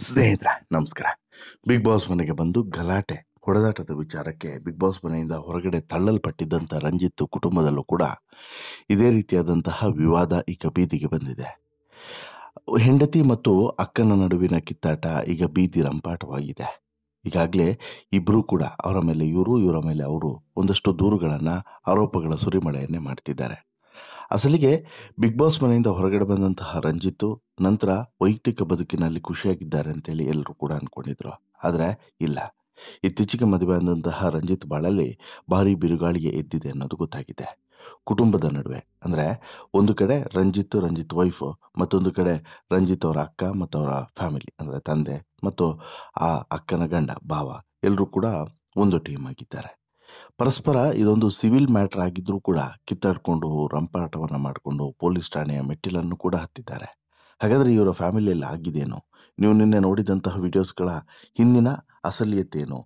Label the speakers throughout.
Speaker 1: ಸ್ನೇಹಿತರೆ ನಮಸ್ಕಾರ. Big boss ಮನೆಗೆ ಬಂದು ಗಲಾಟೆ ಹೊಡೆದಾಟದ ವಿಚಾರಕ್ಕೆ ಬಿಗ್ ಬಾಸ್ ಮನೆಯಿಂದ ಹೊರಗಡೆ ತಳ್ಳಲ್ಪಟ್ಟಿದ್ದಂಥ ರಂಜಿತ್ ಕುಟುಂಬದಲ್ಲೂ ಕೂಡ ಇದೇ ರೀತಿಯಾದಂತಹ ವಿವಾದ ಈಗ ಬೀದಿಗೆ ಬಂದಿದೆ. ಹೆಂಡತಿ ಮತ್ತು ಅಕ್ಕನ ನಡುವಿನ ಕಿತ್ತಾಟ ಈಗ ಬೀದಿ ರಂಪಾಟವಾಗಿದೆ. ಈಗಾಗಲೇ ಇಬ್ಬರೂ ಕೂಡ ಅವರ ಮೇಲೆ ಇವರ ಮೇಲೆ ಅವರು ಒಂದಷ್ಟು ದೂರುಗಳನ್ನು, ಆರೋಪಗಳ ಸುರಿಮಳೆಯನ್ನೇ ಮಾಡ್ತಿದ್ದಾರೆ. ಅಸಲಿಗೆ ಬಿಗ್ ಬಾಸ್ ಮನೆಯಿಂದ ಹೊರಗಡೆ ಬಂದಂತಹ ರಂಜಿತ್ತು ನಂತರ ವೈಯಕ್ತಿಕ ಬದುಕಿನಲ್ಲಿ ಖುಷಿಯಾಗಿದ್ದಾರೆ ಅಂತೇಳಿ ಎಲ್ಲರೂ ಕೂಡ ಅನ್ಕೊಂಡಿದ್ರು. ಆದರೆ ಇಲ್ಲ, ಇತ್ತೀಚೆಗೆ ಮದುವೆ ಆದಂತಹ ರಂಜಿತ್ ಬಾಳಲ್ಲಿ ಭಾರಿ ಬಿರುಗಾಳಿಗೆ ಎದ್ದಿದೆ ಅನ್ನೋದು ಗೊತ್ತಾಗಿದೆ. ಕುಟುಂಬದ ನಡುವೆ ಅಂದರೆ ಒಂದು ಕಡೆ ರಂಜಿತ್ ವೈಫ್, ಮತ್ತೊಂದು ಕಡೆ ರಂಜಿತ್ ಅವರ ಅಕ್ಕ ಮತ್ತು ಅವರ ಫ್ಯಾಮಿಲಿ ಅಂದರೆ ತಂದೆ ಮತ್ತು ಆ ಅಕ್ಕನ ಗಂಡ ಭಾವ ಎಲ್ಲರೂ ಕೂಡ ಒಂದು ಟೀಮ್ ಆಗಿದ್ದಾರೆ. ಪರಸ್ಪರ ಇದೊಂದು ಸಿವಿಲ್ ಮ್ಯಾಟರ್ ಆಗಿದ್ರೂ ಕೂಡ ಕಿತ್ತಾಡ್ಕೊಂಡು ರಂಪಾಟವನ್ನು ಮಾಡಿಕೊಂಡು ಪೊಲೀಸ್ ಠಾಣೆಯ ಮೆಟ್ಟಿಲನ್ನು ಕೂಡ ಹತ್ತಿದ್ದಾರೆ. ಹಾಗಾದರೆ ಇವರ ಫ್ಯಾಮಿಲಿಯಲ್ಲಿ ಆಗಿದೇನು? ನೀವು ನಿನ್ನೆ ನೋಡಿದಂತಹ ವಿಡಿಯೋಸ್ಗಳ ಹಿಂದಿನ ಅಸಲಿಯತ್ತೇನು?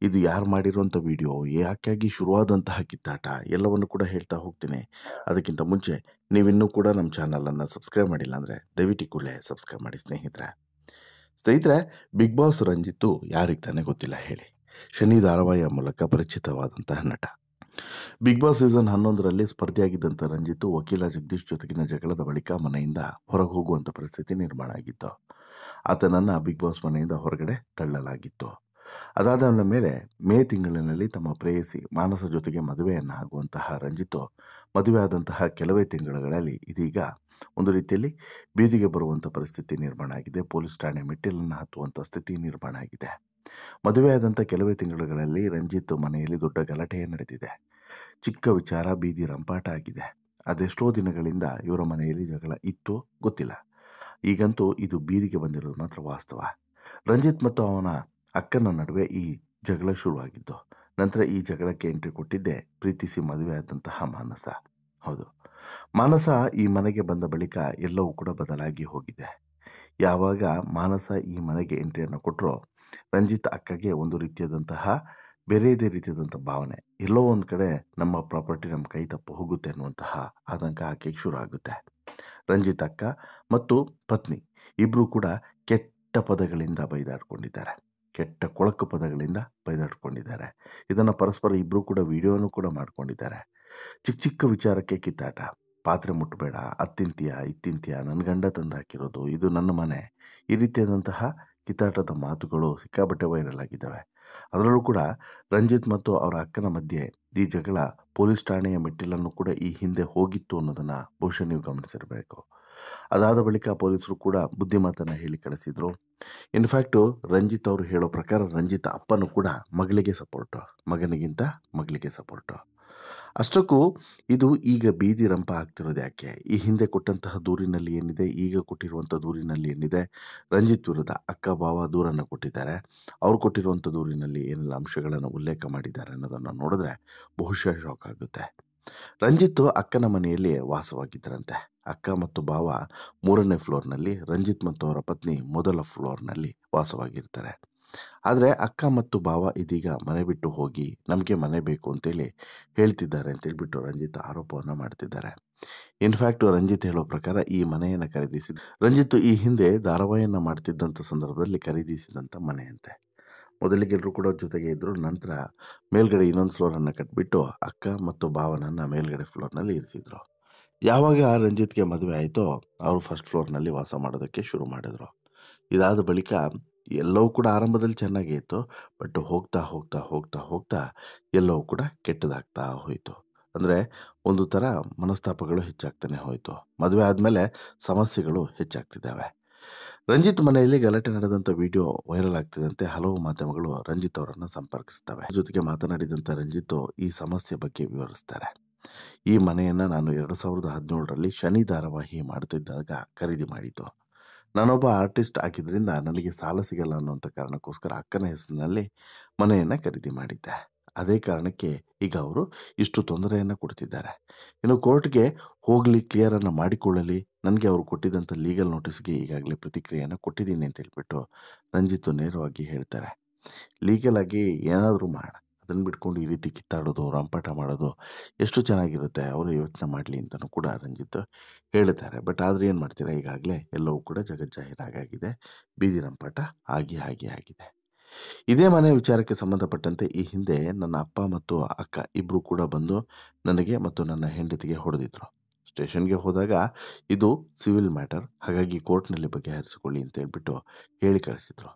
Speaker 1: ಇದು ಯಾರು ಮಾಡಿರುವಂಥ ವಿಡಿಯೋ, ಯಾಕಾಗಿ ಶುರುವಾದಂತಹ ಕಿತ್ತಾಟ ಎಲ್ಲವನ್ನು ಕೂಡ ಹೇಳ್ತಾ ಹೋಗ್ತೀನಿ. ಅದಕ್ಕಿಂತ ಮುಂಚೆ ನೀವಿನ್ನೂ ಕೂಡ ನಮ್ಮ ಚಾನಲನ್ನು ಸಬ್ಸ್ಕ್ರೈಬ್ ಮಾಡಿಲ್ಲ ಅಂದರೆ ದಯವಿಟ್ಟು ಕೂಡಲೇ ಸಬ್ಸ್ಕ್ರೈಬ್ ಮಾಡಿ ಸ್ನೇಹಿತರೆ. ಬಿಗ್ ಬಾಸ್ ರಂಜಿತ್ತು ಯಾರಿಗೆ ತಾನೇ ಗೊತ್ತಿಲ್ಲ ಹೇಳಿ. ಶನಿ ಧಾರಾವಾಹಿಯ ಮೂಲಕ ಪರಿಚಿತವಾದಂತಹ ನಟ. ಬಿಗ್ ಬಾಸ್ ಸೀಸನ್ 11ರಲ್ಲಿ ಸ್ಪರ್ಧೆಯಾಗಿದ್ದಂಥ ರಂಜಿತ್ತು ವಕೀಲ ಜಗದೀಶ್ ಜೊತೆಗಿನ ಜಗಳದ ಬಳಿಕ ಮನೆಯಿಂದ ಹೊರಗೆ ಹೋಗುವಂಥ ಪರಿಸ್ಥಿತಿ ನಿರ್ಮಾಣ ಆಗಿತ್ತು. ಆತನನ್ನು ಬಿಗ್ ಬಾಸ್ ಮನೆಯಿಂದ ಹೊರಗಡೆ ತಳ್ಳಲಾಗಿತ್ತು. ಅದಾದ ಮೇಲೆ ಮೇ ತಿಂಗಳಿನಲ್ಲಿ ತಮ್ಮ ಪ್ರೇಯಸಿ ಮಾನಸ ಜೊತೆಗೆ ಮದುವೆಯನ್ನು ಆಗುವಂತಹ ರಂಜಿತ್ತು ಮದುವೆ ಆದಂತಹ ಕೆಲವೇ ತಿಂಗಳುಗಳಲ್ಲಿ ಇದೀಗ ಒಂದು ರೀತಿಯಲ್ಲಿ ಬೀದಿಗೆ ಬರುವಂಥ ಪರಿಸ್ಥಿತಿ ನಿರ್ಮಾಣ ಆಗಿದೆ. ಪೊಲೀಸ್ ಠಾಣೆ ಮೆಟ್ಟಿಲನ್ನು ಹತ್ತುವಂಥ ಸ್ಥಿತಿ ನಿರ್ಮಾಣ ಆಗಿದೆ. ಮದುವೆಯಾದಂಥ ಕೆಲವೇ ತಿಂಗಳುಗಳಲ್ಲಿ ರಂಜಿತ್ ಮನೆಯಲ್ಲಿ ದೊಡ್ಡ ಗಲಾಟೆಯೇ ನಡೆದಿದೆ. ಚಿಕ್ಕ ವಿಚಾರ ಬೀದಿ ರಂಪಾಟ ಆಗಿದೆ. ಅದೆಷ್ಟೋ ದಿನಗಳಿಂದ ಇವರ ಮನೆಯಲ್ಲಿ ಜಗಳ ಇತ್ತು ಗೊತ್ತಿಲ್ಲ. ಈಗಂತೂ ಇದು ಬೀದಿಗೆ ಬಂದಿರೋದು ಮಾತ್ರ ವಾಸ್ತವ. ರಂಜಿತ್ ಮತ್ತು ಅವನ ಅಕ್ಕನ ನಡುವೆ ಈ ಜಗಳ ಶುರುವಾಗಿದ್ದು, ನಂತರ ಈ ಜಗಳಕ್ಕೆ ಎಂಟ್ರಿ ಕೊಟ್ಟಿದ್ದೇ ಪ್ರೀತಿಸಿ ಮದುವೆ ಆದಂತಹ ಮಾನಸ. ಹೌದು, ಮಾನಸ ಈ ಮನೆಗೆ ಬಂದ ಬಳಿಕ ಎಲ್ಲವೂ ಕೂಡ ಬದಲಾಗಿ ಹೋಗಿದೆ. ಯಾವಾಗ ಮಾನಸ ಈ ಮನೆಗೆ ಎಂಟ್ರಿಯನ್ನು ಕೊಟ್ಟರೋ ರಂಜಿತ್ ಅಕ್ಕಗೆ ಒಂದು ರೀತಿಯಾದಂತಹ ಬೇರೆಯದೇ ರೀತಿಯಾದಂಥ ಭಾವನೆ, ಎಲ್ಲೋ ಒಂದು ಕಡೆ ನಮ್ಮ ಪ್ರಾಪರ್ಟಿ ನಮ್ಮ ಕೈ ತಪ್ಪು ಹೋಗುತ್ತೆ ಅನ್ನುವಂತಹ ಆತಂಕ ಆಕೆಗೆ ಶುರು ಆಗುತ್ತೆ. ರಂಜಿತ್ ಅಕ್ಕ ಮತ್ತು ಪತ್ನಿ ಇಬ್ಬರೂ ಕೂಡ ಕೆಟ್ಟ ಪದಗಳಿಂದ ಬೈದಾಡ್ಕೊಂಡಿದ್ದಾರೆ, ಕೆಟ್ಟ ಕೊಳಕು ಪದಗಳಿಂದ ಬೈದಾಡ್ಕೊಂಡಿದ್ದಾರೆ. ಇದನ್ನು ಪರಸ್ಪರ ಇಬ್ಬರೂ ಕೂಡ ವಿಡಿಯೋನು ಕೂಡ ಮಾಡ್ಕೊಂಡಿದ್ದಾರೆ. ಚಿಕ್ಕ ಚಿಕ್ಕ ವಿಚಾರಕ್ಕೆ ಕಿತ್ತಾಟ. ಪಾತ್ರೆ ಮುಟ್ಟಬೇಡ, ಅತ್ತಿಂತೀಯ ಇತ್ತಿಂತೀಯ, ನನ್ನ ಗಂಡ ತಂದು ಹಾಕಿರೋದು, ಇದು ನನ್ನ ಮನೆ, ಈ ರೀತಿಯಾದಂತಹ ಕಿತ್ತಾಟದ ಮಾತುಗಳು ಸಿಕ್ಕಾಬಟ್ಟೆ ವೈರಲ್ ಆಗಿದ್ದಾವೆ. ಅದರಲ್ಲೂ ಕೂಡ ರಂಜಿತ್ ಮತ್ತು ಅವರ ಅಕ್ಕನ ಮಧ್ಯೆ ಈ ಜಗಳ ಪೊಲೀಸ್ ಠಾಣೆಯ ಮೆಟ್ಟಿಲನ್ನು ಕೂಡ ಈ ಹಿಂದೆ ಹೋಗಿತ್ತು ಅನ್ನೋದನ್ನು ಬಹುಶಃ ನೀವು ಗಮನಿಸಿರಬೇಕು. ಅದಾದ ಬಳಿಕ ಪೊಲೀಸರು ಕೂಡ ಬುದ್ಧಿಮಾತನ್ನು ಹೇಳಿ ಕಳಿಸಿದ್ರು. ಇನ್ಫ್ಯಾಕ್ಟು ರಂಜಿತ್ ಅವರು ಹೇಳೋ ಪ್ರಕಾರ ರಂಜಿತ್ ಅಪ್ಪನೂ ಕೂಡ ಮಗಳಿಗೆ ಸಪೋರ್ಟು, ಮಗನಿಗಿಂತ ಮಗಳಿಗೆ ಸಪೋರ್ಟು. ಅಷ್ಟಕ್ಕೂ ಇದು ಈಗ ಬೀದಿ ರಂಪ ಆಗ್ತಿರೋದು ಯಾಕೆ? ಈ ಹಿಂದೆ ಕೊಟ್ಟಂತಹ ದೂರಿನಲ್ಲಿ ಏನಿದೆ, ಈಗ ಕೊಟ್ಟಿರುವಂಥ ದೂರಿನಲ್ಲಿ ಏನಿದೆ? ರಂಜಿತ್ ವಿರುದ್ಧ ಅಕ್ಕ ಭಾವ ದೂರನ್ನು ಕೊಟ್ಟಿದ್ದಾರೆ. ಅವ್ರು ಕೊಟ್ಟಿರುವಂಥ ದೂರಿನಲ್ಲಿ ಏನೆಲ್ಲ ಅಂಶಗಳನ್ನು ಉಲ್ಲೇಖ ಮಾಡಿದ್ದಾರೆ ಅನ್ನೋದನ್ನು ನೋಡಿದ್ರೆ ಬಹುಶಃ ಶಾಕ್ ಆಗುತ್ತೆ. ರಂಜಿತ್ ಅಕ್ಕನ ಮನೆಯಲ್ಲಿ ವಾಸವಾಗಿದ್ದರಂತೆ. ಅಕ್ಕ ಮತ್ತು ಭಾವ 3ನೇ ಫ್ಲೋರ್ನಲ್ಲಿ, ರಂಜಿತ್ ಮತ್ತು ಅವರ ಪತ್ನಿ ಮೊದಲ ಫ್ಲೋರ್ನಲ್ಲಿ ವಾಸವಾಗಿರ್ತಾರೆ. ಆದರೆ ಅಕ್ಕ ಮತ್ತು ಭಾವ ಇದೀಗ ಮನೆ ಬಿಟ್ಟು ಹೋಗಿ ನಮಗೆ ಮನೆ ಬೇಕು ಅಂತೇಳಿ ಹೇಳ್ತಿದ್ದಾರೆ ಅಂತೇಳ್ಬಿಟ್ಟು ರಂಜಿತ್ ಆರೋಪವನ್ನು ಮಾಡ್ತಿದ್ದಾರೆ. ಇನ್ಫ್ಯಾಕ್ಟ್ ರಂಜಿತ್ ಹೇಳೋ ಪ್ರಕಾರ ಈ ಮನೆಯನ್ನು ಖರೀದಿಸಿದ ರಂಜಿತ್ ಈ ಹಿಂದೆ ಧಾರಾವಾಹಿಯನ್ನು ಮಾಡ್ತಿದ್ದಂಥ ಸಂದರ್ಭದಲ್ಲಿ ಖರೀದಿಸಿದಂಥ ಮನೆಯಂತೆ. ಮೊದಲಿಗೆಲ್ಲರೂ ಕೂಡ ಜೊತೆಗೆ ಇದ್ದರು. ನಂತರ ಮೇಲ್ಗಡೆ ಇನ್ನೊಂದು ಫ್ಲೋರನ್ನು ಕಟ್ಬಿಟ್ಟು ಅಕ್ಕ ಮತ್ತು ಭಾವನನ್ನು ಮೇಲ್ಗಡೆ ಫ್ಲೋರ್ನಲ್ಲಿ ಇರಿಸಿದ್ರು. ಯಾವಾಗ ರಂಜಿತ್ಗೆ ಮದುವೆ ಆಯಿತೋ ಅವರು ಫಸ್ಟ್ ಫ್ಲೋರ್ನಲ್ಲಿ ವಾಸ ಮಾಡೋದಕ್ಕೆ ಶುರು ಮಾಡಿದ್ರು. ಇದಾದ ಬಳಿಕ ಎಲ್ಲವೂ ಕೂಡ ಆರಂಭದಲ್ಲಿ ಚೆನ್ನಾಗೇ ಇತ್ತು. ಬಟ್ ಹೋಗ್ತಾ ಹೋಗ್ತಾ ಹೋಗ್ತಾ ಹೋಗ್ತಾ ಎಲ್ಲವೂ ಕೂಡ ಕೆಟ್ಟದಾಗ್ತಾ ಹೋಯಿತು. ಅಂದರೆ ಒಂದು ಥರ ಮನಸ್ತಾಪಗಳು ಹೆಚ್ಚಾಗ್ತಾನೆ ಹೋಯಿತು. ಮದುವೆ ಆದಮೇಲೆ ಸಮಸ್ಯೆಗಳು ಹೆಚ್ಚಾಗ್ತಿದ್ದಾವೆ. ರಂಜಿತ್ ಮನೆಯಲ್ಲಿ ಗಲಾಟೆ ನಡೆದಂಥ ವಿಡಿಯೋ ವೈರಲ್ ಆಗ್ತಿದ್ದಂತೆ ಹಲವು ಮಾಧ್ಯಮಗಳು ರಂಜಿತ್ ಅವರನ್ನು ಸಂಪರ್ಕಿಸ್ತವೆ. ಜೊತೆಗೆ ಮಾತನಾಡಿದಂಥ ರಂಜಿತ್ ಈ ಸಮಸ್ಯೆ ಬಗ್ಗೆ ವಿವರಿಸ್ತಾರೆ. ಈ ಮನೆಯನ್ನು ನಾನು 2017ರಲ್ಲಿ ಶನಿ ಧಾರಾವಾಹಿ ಮಾಡ್ತಿದ್ದಾಗ ಖರೀದಿ ಮಾಡಿದ್ದು. ನಾನೊಬ್ಬ ಆರ್ಟಿಸ್ಟ್ ಆಗಿದ್ದರಿಂದ ನನಗೆ ಸಾಲ ಸಿಗಲ್ಲ ಅನ್ನೋಂಥ ಕಾರಣಕ್ಕೋಸ್ಕರ ಅಕ್ಕನ ಹೆಸರಿನಲ್ಲಿ ಮನೆಯನ್ನು ಖರೀದಿ ಮಾಡಿದ್ದೆ. ಅದೇ ಕಾರಣಕ್ಕೆ ಈಗ ಅವರು ಇಷ್ಟು ತೊಂದರೆಯನ್ನು ಕೊಡ್ತಿದ್ದಾರೆ. ಇನ್ನು ಕೋರ್ಟ್ಗೆ ಹೋಗಲಿ, ಕ್ಲಿಯರನ್ನು ಮಾಡಿಕೊಳ್ಳಲಿ, ನನಗೆ ಅವರು ಕೊಟ್ಟಿದ್ದಂಥ ಲೀಗಲ್ ನೋಟಿಸ್ಗೆ ಈಗಾಗಲೇ ಪ್ರತಿಕ್ರಿಯೆಯನ್ನು ಕೊಟ್ಟಿದ್ದೀನಿ ಅಂತ ಹೇಳ್ಬಿಟ್ಟು ರಂಜಿತ್ ನೇರವಾಗಿ ಹೇಳ್ತಾರೆ. ಲೀಗಲ್ ಆಗಿ ಏನಾದರೂ ಮಾಡೋಣ, ಅದನ್ನು ಬಿಟ್ಕೊಂಡು ಈ ರೀತಿ ಕಿತ್ತಾಡೋದು, ರಂಪಾಟ ಮಾಡೋದು ಎಷ್ಟು ಚೆನ್ನಾಗಿರುತ್ತೆ. ಅವರು ಯೋಚನೆ ಮಾಡಲಿ ಅಂತಲೂ ಕೂಡ ರಂಜಿತ್ ಹೇಳುತ್ತಾರೆ. ಬಟ್ ಆದರೆ ಏನು ಮಾಡ್ತೀರಾ, ಈಗಾಗಲೇ ಎಲ್ಲವೂ ಕೂಡ ಜಗಜ್ಜಾಹೀರಾಗಾಗಿದೆ. ಬೀದಿ ರಂಪಾಟ ಆಗಿದೆ. ಇದೇ ಮನೆ ವಿಚಾರಕ್ಕೆ ಸಂಬಂಧಪಟ್ಟಂತೆ ಈ ಹಿಂದೆ ನನ್ನ ಅಪ್ಪ ಮತ್ತು ಅಕ್ಕ ಇಬ್ಬರು ಕೂಡ ಬಂದು ನನಗೆ ಮತ್ತು ನನ್ನ ಹೆಂಡತಿಗೆ ಹೊಡೆದಿದ್ರು. ಸ್ಟೇಷನ್ಗೆ ಹೋದಾಗ ಇದು ಸಿವಿಲ್ ಮ್ಯಾಟರ್, ಹಾಗಾಗಿ ಕೋರ್ಟ್ನಲ್ಲಿ ಬಗೆಹರಿಸಿಕೊಳ್ಳಿ ಅಂತ ಹೇಳ್ಬಿಟ್ಟು ಹೇಳಿ ಕಳಿಸಿದ್ರು.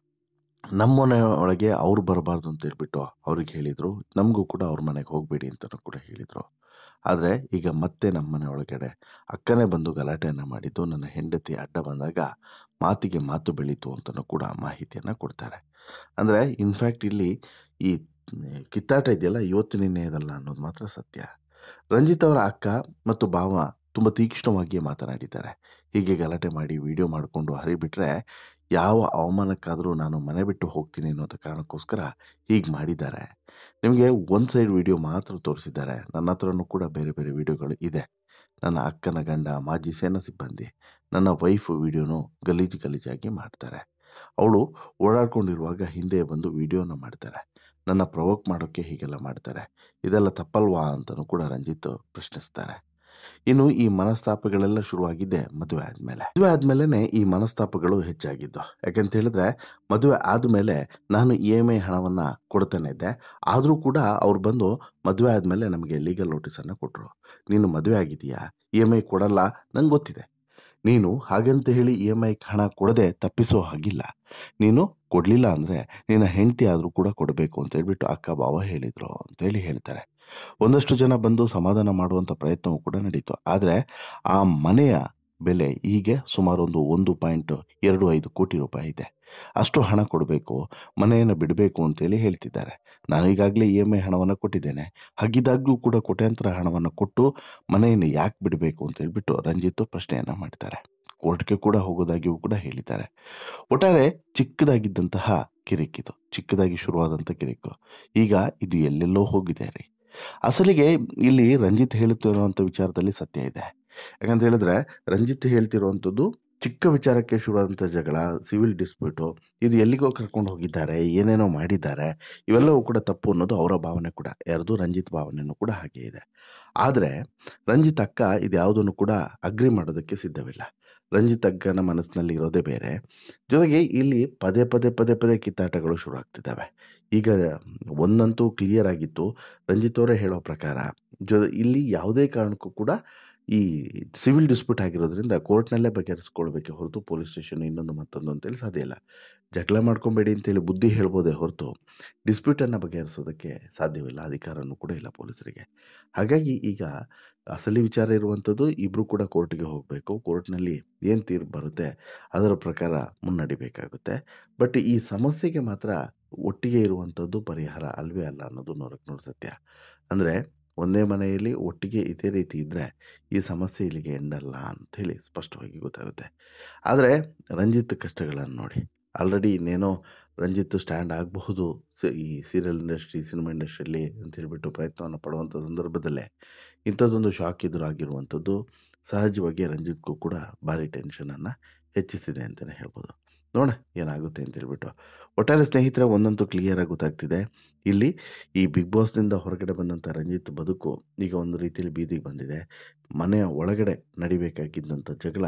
Speaker 1: ನಮ್ಮ ಮನೆ ಒಳಗೆ ಅವ್ರು ಬರಬಾರ್ದು ಅಂತ ಹೇಳ್ಬಿಟ್ಟು ಅವ್ರಿಗೆ ಹೇಳಿದರು. ನಮಗೂ ಕೂಡ ಅವ್ರ ಮನೆಗೆ ಹೋಗಬೇಡಿ ಅಂತಲೂ ಕೂಡ ಹೇಳಿದರು. ಆದರೆ ಈಗ ಮತ್ತೆ ನಮ್ಮ ಮನೆ ಒಳಗಡೆ ಅಕ್ಕನೇ ಬಂದು ಗಲಾಟೆಯನ್ನು ಮಾಡಿದ್ದು, ನನ್ನ ಹೆಂಡತಿ ಅಡ್ಡ ಬಂದಾಗ ಮಾತಿಗೆ ಮಾತು ಬೆಳೀತು ಅಂತಲೂ ಕೂಡ ಮಾಹಿತಿಯನ್ನು ಕೊಡ್ತಾರೆ. ಅಂದರೆ ಇನ್ಫ್ಯಾಕ್ಟ್ ಇಲ್ಲಿ ಈ ಕಿತ್ತಾಟ ಇದೆಯಲ್ಲ ಇವತ್ತು ನಿನ್ನೆದಲ್ಲ ಅನ್ನೋದು ಮಾತ್ರ ಸತ್ಯ. ರಂಜಿತ್ ಅವರ ಅಕ್ಕ ಮತ್ತು ಭಾವ ತುಂಬ ತೀಕ್ಷ್ಣವಾಗಿಯೇ ಮಾತನಾಡಿದ್ದಾರೆ. ಹೀಗೆ ಗಲಾಟೆ ಮಾಡಿ ವಿಡಿಯೋ ಮಾಡಿಕೊಂಡು ಹರಿಬಿಟ್ರೆ ಯಾವ ಅವಮಾನಕ್ಕಾದರೂ ನಾನು ಮನೆ ಬಿಟ್ಟು ಹೋಗ್ತೀನಿ ಅನ್ನೋದ ಕಾರಣಕ್ಕೋಸ್ಕರ ಹೀಗೆ ಮಾಡಿದ್ದಾರೆ. ನಿಮಗೆ ಒಂದು ಸೈಡ್ ವಿಡಿಯೋ ಮಾತ್ರ ತೋರಿಸಿದ್ದಾರೆ. ನನ್ನ ಹತ್ರನೂ ಕೂಡ ಬೇರೆ ಬೇರೆ ವಿಡಿಯೋಗಳು ಇದೆ. ನನ್ನ ಅಕ್ಕನ ಗಂಡ ಮಾಜಿ ಸೇನಾ ಸಿಬ್ಬಂದಿ, ನನ್ನ ವೈಫ್ ವಿಡಿಯೋನು ಗಲೀಜಾಗಿ ಮಾಡ್ತಾರೆ. ಅವಳು ಓಡಾಡ್ಕೊಂಡಿರುವಾಗ ಹಿಂದೆ ಬಂದು ವಿಡಿಯೋನ ಮಾಡ್ತಾರೆ. ನನ್ನ ಪ್ರವೋಕ್ ಮಾಡೋಕ್ಕೆ ಹೀಗೆಲ್ಲ ಮಾಡ್ತಾರೆ. ಇದೆಲ್ಲ ತಪ್ಪಲ್ವಾ ಅಂತಲೂ ಕೂಡ ರಂಜಿತ್ ಪ್ರಶ್ನಿಸ್ತಾರೆ. ಇನ್ನು ಈ ಮನಸ್ತಾಪಗಳೆಲ್ಲ ಶುರುವಾಗಿದ್ದೆ ಮದುವೆ ಆದಮೇಲೆ ಈ ಮನಸ್ತಾಪಗಳು ಹೆಚ್ಚಾಗಿದ್ದು. ಯಾಕಂತ ಹೇಳಿದ್ರೆ ಮದುವೆ ಆದಮೇಲೆ ನಾನು EMI ಹಣವನ್ನು ಕೊಡ್ತಾನೆ ಇದ್ದೆ. ಆದರೂ ಕೂಡ ಅವ್ರು ಬಂದು ಮದುವೆ ಆದಮೇಲೆ ನಮಗೆ ಲೀಗಲ್ ನೋಟಿಸನ್ನು ಕೊಟ್ಟರು. ನೀನು ಮದುವೆ ಆಗಿದೆಯಾ, EMI ಕೊಡಲ್ಲ, ನಂಗೆ ಗೊತ್ತಿದೆ. ನೀನು ಹಾಗಂತ ಹೇಳಿ EMI ಹಣ ಕೊಡದೆ ತಪ್ಪಿಸೋ ಹಾಗಿಲ್ಲ. ನೀನು ಕೊಡಲಿಲ್ಲ ಅಂದರೆ ನಿನ್ನ ಹೆಂಡತಿ ಆದರೂ ಕೂಡ ಕೊಡಬೇಕು ಅಂತ ಹೇಳ್ಬಿಟ್ಟು ಅಕ್ಕ ಭಾವ ಹೇಳಿದರು ಅಂತೇಳಿ ಹೇಳ್ತಾರೆ. ಒಂದಷ್ಟು ಜನ ಬಂದು ಸಮಾಧಾನ ಮಾಡುವಂಥ ಪ್ರಯತ್ನವೂ ಕೂಡ ನಡೀತು. ಆದರೆ ಆ ಮನೆಯ ಬೆಲೆ ಹೀಗೆ ಸುಮಾರು ಒಂದು 1.25 ಕೋಟಿ ರೂಪಾಯಿ ಇದೆ. ಅಷ್ಟು ಹಣ ಕೊಡಬೇಕು, ಮನೆಯನ್ನು ಬಿಡಬೇಕು ಅಂತೇಳಿ ಹೇಳ್ತಿದ್ದಾರೆ. ನಾನು ಈಗಾಗಲೇ EMI ಹಣವನ್ನು ಕೊಟ್ಟಿದ್ದೇನೆ. ಹಾಗಿದ್ದಾಗಲೂ ಕೂಡ ಕೋಟ್ಯಾಂತರ ಹಣವನ್ನು ಕೊಟ್ಟು ಮನೆಯನ್ನು ಯಾಕೆ ಬಿಡಬೇಕು ಅಂತ ಹೇಳ್ಬಿಟ್ಟು ರಂಜಿತ್ ಪ್ರಶ್ನೆಯನ್ನು ಮಾಡ್ತಾರೆ. ಕೋರ್ಟ್ಗೆ ಕೂಡ ಹೋಗೋದಾಗಿಯೂ ಕೂಡ ಹೇಳಿದ್ದಾರೆ. ಒಟ್ಟಾರೆ ಚಿಕ್ಕದಾಗಿದ್ದಂತಹ ಕಿರಿಕಿದು, ಚಿಕ್ಕದಾಗಿ ಶುರುವಾದಂಥ ಕಿರಿಕು ಈಗ ಇದು ಎಲ್ಲೆಲ್ಲೋ ಹೋಗಿದೆ ರೀ. ಅಸಲಿಗೆ ಇಲ್ಲಿ ರಂಜಿತ್ ಹೇಳುತ್ತಿರುವಂಥ ವಿಚಾರದಲ್ಲಿ ಸತ್ಯ ಇದೆ. ಯಾಕಂತ ಹೇಳಿದ್ರೆ ರಂಜಿತ್ ಹೇಳ್ತಿರುವಂಥದ್ದು ಚಿಕ್ಕ ವಿಚಾರಕ್ಕೆ ಶುರುವಾದಂಥ ಜಗಳ, ಸಿವಿಲ್ ಡಿಸ್ಪ್ಯೂಟು, ಇದು ಎಲ್ಲಿಗೋ ಕರ್ಕೊಂಡು ಹೋಗಿದ್ದಾರೆ, ಏನೇನೋ ಮಾಡಿದ್ದಾರೆ, ಇವೆಲ್ಲವೂ ಕೂಡ ತಪ್ಪು ಅನ್ನೋದು ಅವರ ಭಾವನೆ ಕೂಡ. ಯಾರ್ದು ರಂಜಿತ್ ಭಾವನೆಯೂ ಕೂಡ ಹಾಗೆ ಇದೆ. ಆದರೆ ರಂಜಿತ್ ಅಕ್ಕ ಇದು ಯಾವುದನ್ನು ಕೂಡ ಅಗ್ರಿ ಮಾಡೋದಕ್ಕೆ ಸಿದ್ಧವಿಲ್ಲ. ರಂಜಿತ್ ಅಕ್ಕನ ಮನಸ್ಸಿನಲ್ಲಿ ಇರೋದೇ ಬೇರೆ. ಜೊತೆಗೆ ಇಲ್ಲಿ ಪದೇ ಕಿತ್ತಾಟಗಳು ಶುರು ಆಗ್ತಿದ್ದಾವೆ. ಈಗ ಒಂದಂತೂ ಕ್ಲಿಯರ್ ಆಗಿತ್ತು, ರಂಜಿತ್ ಅವರೇ ಹೇಳೋ ಪ್ರಕಾರ ಇಲ್ಲಿ ಯಾವುದೇ ಕಾರಣಕ್ಕೂ ಕೂಡ ಈ ಸಿವಿಲ್ ಡಿಸ್ಪ್ಯೂಟ್ ಆಗಿರೋದ್ರಿಂದ ಕೋರ್ಟ್ನಲ್ಲೇ ಬಗೆಹರಿಸ್ಕೊಳ್ಬೇಕೆ ಹೊರತು ಪೊಲೀಸ್ ಸ್ಟೇಷನ್ ಇನ್ನೊಂದು ಮತ್ತೊಂದು ಅಂತೇಳಿ ಸಾಧ್ಯ ಇಲ್ಲ. ಜಗಳ ಮಾಡ್ಕೊಬೇಡಿ ಅಂತೇಳಿ ಬುದ್ಧಿ ಹೇಳ್ಬೋದೇ ಹೊರತು ಡಿಸ್ಪ್ಯೂಟನ್ನು ಬಗೆಹರಿಸೋದಕ್ಕೆ ಸಾಧ್ಯವಿಲ್ಲ. ಅಧಿಕಾರನೂ ಕೂಡ ಇಲ್ಲ ಪೊಲೀಸರಿಗೆ. ಹಾಗಾಗಿ ಈಗ ಅಸಲಿ ವಿಚಾರ ಇರುವಂಥದ್ದು ಇಬ್ಬರು ಕೂಡ ಕೋರ್ಟ್ಗೆ ಹೋಗಬೇಕು. ಕೋರ್ಟ್ನಲ್ಲಿ ಏನು ತೀರ್ಪು ಬರುತ್ತೆ ಅದರ ಪ್ರಕಾರ ಮುನ್ನಡಿಬೇಕಾಗುತ್ತೆ. ಬಟ್ ಈ ಸಮಸ್ಯೆಗೆ ಮಾತ್ರ ಒಟ್ಟಿಗೆ ಇರುವಂಥದ್ದು ಪರಿಹಾರ ಅಲ್ವೇ ಅಲ್ಲ ಅನ್ನೋದು 100% ಸತ್ಯ. ಅಂದರೆ ಒಂದೇ ಮನೆಯಲ್ಲಿ ಒಟ್ಟಿಗೆ ಇದೇ ರೀತಿ ಇದ್ದರೆ ಈ ಸಮಸ್ಯೆ ಇಲ್ಲಿಗೆ ಎಂಡಲ್ಲ ಅಂಥೇಳಿ ಸ್ಪಷ್ಟವಾಗಿ ಗೊತ್ತಾಗುತ್ತೆ. ಆದರೆ ರಂಜಿತ್ ಕಷ್ಟಗಳನ್ನು ನೋಡಿ, ಆಲ್ರೆಡಿ ಇನ್ನೇನೋ ರಂಜಿತ್ ಸ್ಟ್ಯಾಂಡ್ ಆಗಬಹುದು ಈ ಸೀರಿಯಲ್ ಇಂಡಸ್ಟ್ರಿ, ಸಿನಿಮಾ ಇಂಡಸ್ಟ್ರಿಯಲ್ಲಿ ಅಂತ ಹೇಳ್ಬಿಟ್ಟು ಪ್ರಯತ್ನವನ್ನು ಪಡುವಂಥ ಸಂದರ್ಭದಲ್ಲೇ ಇಂಥದ್ದೊಂದು ಶಾಕ್ ಎದುರಾಗಿರುವಂಥದ್ದು ಸಹಜವಾಗಿ ರಂಜಿತ್ಗೂ ಕೂಡ ಭಾರಿ ಟೆನ್ಷನನ್ನು ಹೆಚ್ಚಿಸಿದೆ ಅಂತಲೇ ಹೇಳ್ಬೋದು. ನೋಡೋಣ ಏನಾಗುತ್ತೆ ಅಂತ ಹೇಳ್ಬಿಟ್ಟು. ಒಟ್ಟಾರೆ ಸ್ನೇಹಿತರೆ, ಒಂದಂತೂ ಕ್ಲಿಯರಾಗಿ ಗೊತ್ತಾಗ್ತಿದೆ, ಇಲ್ಲಿ ಈ ಬಿಗ್ ಬಾಸ್ನಿಂದ ಹೊರಗಡೆ ಬಂದಂಥ ರಂಜಿತ್ ಬದುಕು ಈಗ ಒಂದು ರೀತಿಯಲ್ಲಿ ಬೀದಿಗೆ ಬಂದಿದೆ. ಮನೆಯ ಒಳಗಡೆ ನಡಿಬೇಕಾಗಿದ್ದಂಥ ಜಗಳ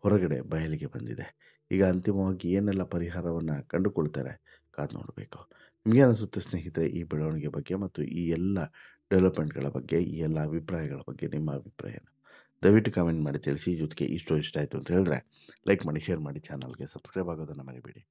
Speaker 1: ಹೊರಗಡೆ ಬಯಲಿಗೆ ಬಂದಿದೆ. ಈಗ ಅಂತಿಮವಾಗಿ ಏನೆಲ್ಲ ಪರಿಹಾರವನ್ನು ಕಂಡುಕೊಳ್ತಾರೆ ಕಾದು ನೋಡಬೇಕು. ನಿಮಗೇನಿಸುತ್ತೆ ಸ್ನೇಹಿತರೆ ಈ ಬೆಳವಣಿಗೆ ಬಗ್ಗೆ ಮತ್ತು ಈ ಎಲ್ಲ ಡೆವಲಪ್ಮೆಂಟ್ಗಳ ಬಗ್ಗೆ, ಈ ಎಲ್ಲ ಅಭಿಪ್ರಾಯಗಳ ಬಗ್ಗೆ ನಿಮ್ಮ ಅಭಿಪ್ರಾಯ ದಯವಿಟ್ಟು ಕಮೆಂಟ್ ಮಾಡಿ ತಿಳಿಸಿ. ಜೊತೆಗೆ ಇಷ್ಟ ಆಯಿತು ಅಂತ ಹೇಳಿದ್ರೆ ಲೈಕ್ ಮಾಡಿ, ಶೇರ್ ಮಾಡಿ, ಚಾನಲ್ಗೆ ಸಬ್ಸ್ಕ್ರೈಬ್ ಆಗೋದನ್ನು ಮರಿಬೇಡಿ.